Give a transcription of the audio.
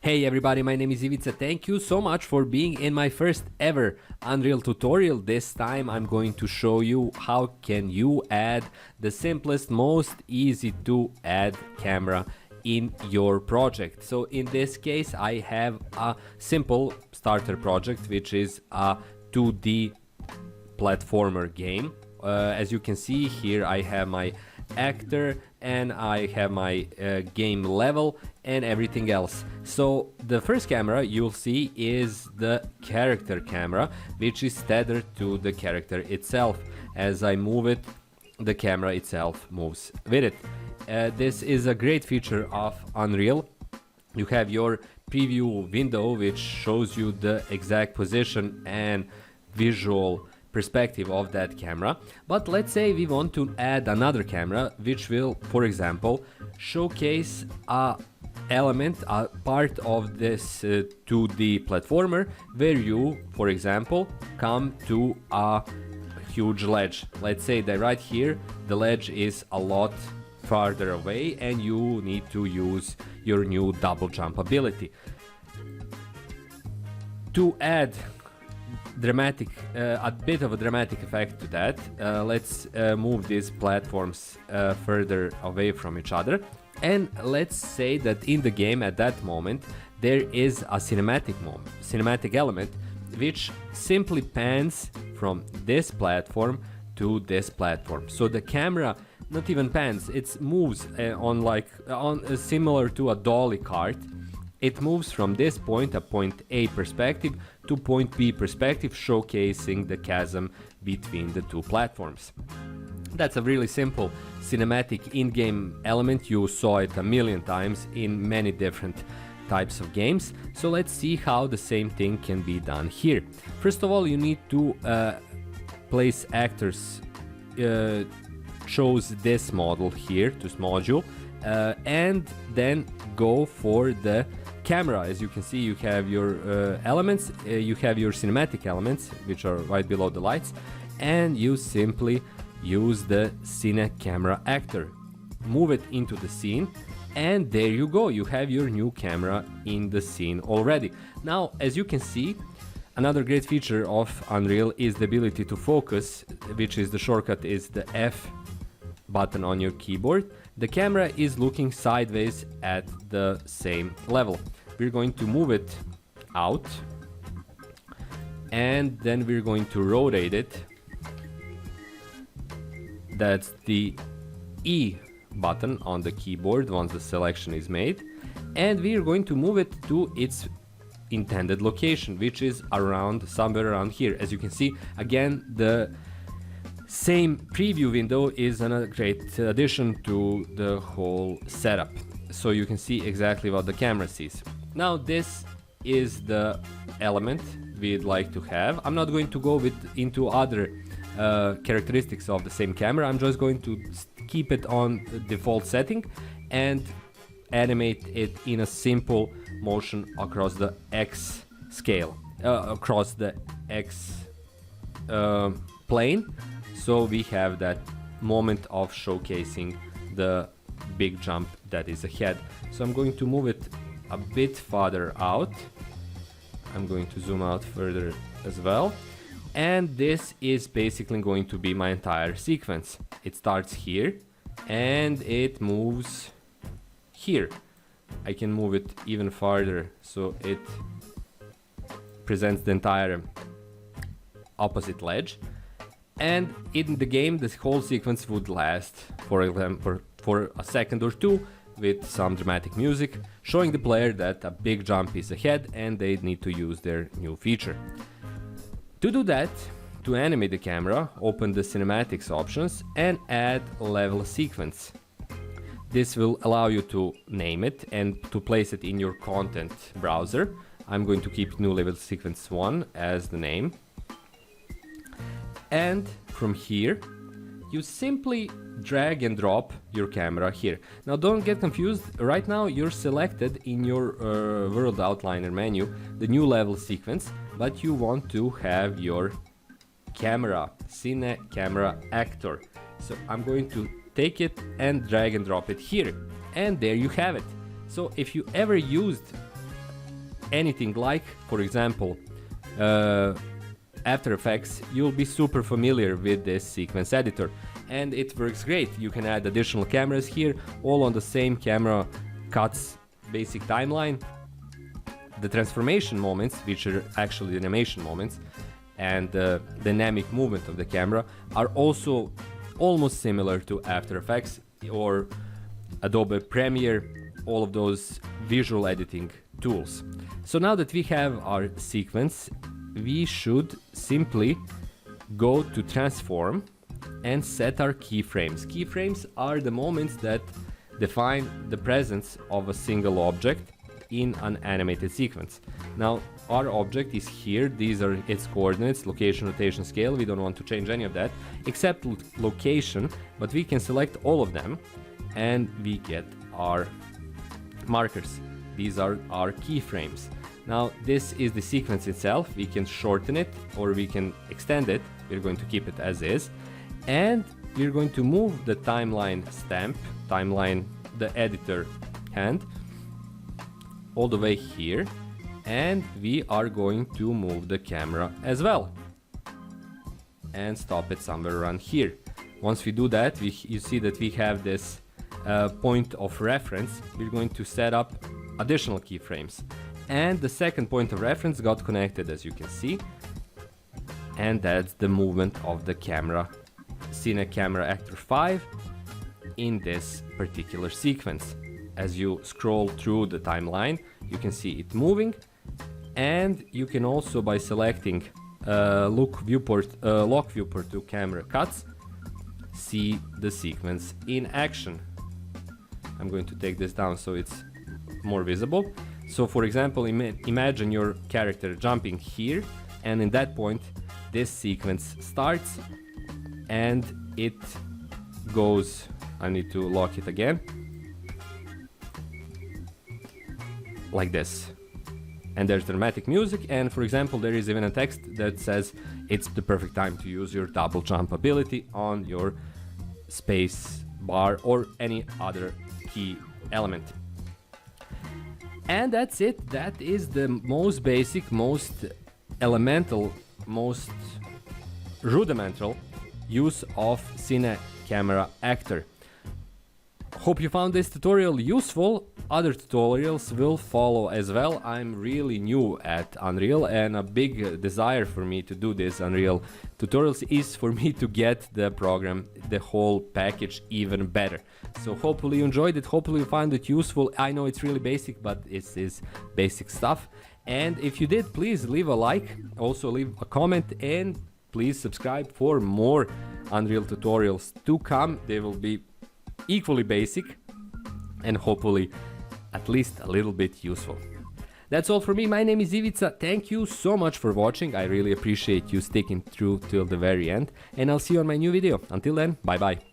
Hey everybody, my name is Ivica. Thank you so much for being in my first ever Unreal tutorial. This time I'm going to show you how can you add the simplest, most easy to add camera in your project. So in this case I have a simple starter project which is a 2D platformer game. As you can see here I have my actor and I have my game level and everything else. So the first camera you'll see is the character camera, which is tethered to the character itself. As I move it, the camera itself moves with it. This is a great feature of Unreal. You have your preview window which shows you the exact position and visual perspective of that camera. But let's say we want to add another camera which will, for example, showcase a part of this 2D platformer where you, for example, come to a huge ledge. Let's say that right here the ledge is a lot farther away and you need to use your new double jump ability. To add a bit of a dramatic effect to that, let's move these platforms further away from each other, and let's say that in the game at that moment there is a cinematic element which simply pans from this platform to this platform. So the camera not even pans, it moves similar to a dolly cart. It moves from this point, a point A perspective, to point B perspective, showcasing the chasm between the two platforms. That's a really simple cinematic in-game element. You saw it a million times in many different types of games. So let's see how the same thing can be done here. First of all, you need to place actors, choose this model here, this module, and then go for the camera. As you can see, you have your elements, you have your cinematic elements which are right below the lights, and you simply use the Cine Camera actor, move it into the scene, and there you go, you have your new camera in the scene already. Now, as you can see, another great feature of Unreal is the ability to focus, which is the shortcut is the F button on your keyboard. The camera is looking sideways at the same level. We're going to move it out and then we're going to rotate it. That's the E button on the keyboard once the selection is made, and we're going to move it to its intended location, which is somewhere around here. As you can see, again, the same preview window is a great addition to the whole setup, so you can see exactly what the camera sees. Now this is the element we'd like to have. I'm not going to go into other characteristics of the same camera. I'm just going to keep it on default setting and animate it in a simple motion across the X scale, across the X plane. So we have that moment of showcasing the big jump that is ahead. So I'm going to move it a bit farther out. I'm going to zoom out further as well. And this is basically going to be my entire sequence. It starts here and it moves here. I can move it even farther so it presents the entire opposite ledge. And in the game, this whole sequence would last, for example, for a second or two with some dramatic music, showing the player that a big jump is ahead and they need to use their new feature. To do that, to animate the camera, open the cinematics options and add level sequence. This will allow you to name it and to place it in your content browser. I'm going to keep new level sequence 1 as the name. And from here, you simply drag and drop your camera here. Now don't get confused, right now you're selected in your world outliner menu, the new level sequence, but you want to have your camera, Cine Camera actor. So I'm going to take it and drag and drop it here, and there you have it. So if you ever used anything like, for example, After Effects, you'll be super familiar with this sequence editor, and it works great. You can add additional cameras here, all on the same camera cuts basic timeline. The transformation moments, which are actually the animation moments, and the dynamic movement of the camera are also almost similar to After Effects or Adobe Premiere, all of those visual editing tools. So now that we have our sequence, we should simply go to transform and set our keyframes. Keyframes are the moments that define the presence of a single object in an animated sequence. Now our object is here, these are its coordinates, location, rotation, scale. We don't want to change any of that except location, but we can select all of them and we get our markers. These are our keyframes. Now this is the sequence itself. We can shorten it or we can extend it. We're going to keep it as is, and we're going to move the timeline stamp, the editor hand, all the way here, and we are going to move the camera as well and stop it somewhere around here. Once we do that, you see that we have this point of reference. We're going to set up additional keyframes, and the second point of reference got connected, as you can see, and that's the movement of the camera, Cine Camera Actor 5 in this particular sequence. As you scroll through the timeline, you can see it moving, and you can also, by selecting lock viewport to camera cuts, see the sequence in action. I'm going to take this down so it's more visible. So for example, imagine your character jumping here, and in that point this sequence starts and it goes. I need to lock it again, like this, and there's dramatic music, and for example there is even a text that says it's the perfect time to use your double jump ability on your space bar or any other key element. And that's it. That is the most basic, most elemental, most rudimental use of Cine Camera Actor. Hope you found this tutorial useful. Other tutorials will follow as well. I'm really new at Unreal, and a big desire for me to do this Unreal tutorials is for me to get the program, the whole package, even better. So hopefully you enjoyed it, hopefully you found it useful. I know it's really basic, but it is basic stuff. And if you did, please leave a like, also leave a comment, and please subscribe for more Unreal tutorials to come. They will be equally basic and hopefully at least a little bit useful. That's all for me. My name is Ivica. Thank you so much for watching. I really appreciate you sticking through till the very end, and I'll see you on my new video. Until then, bye bye.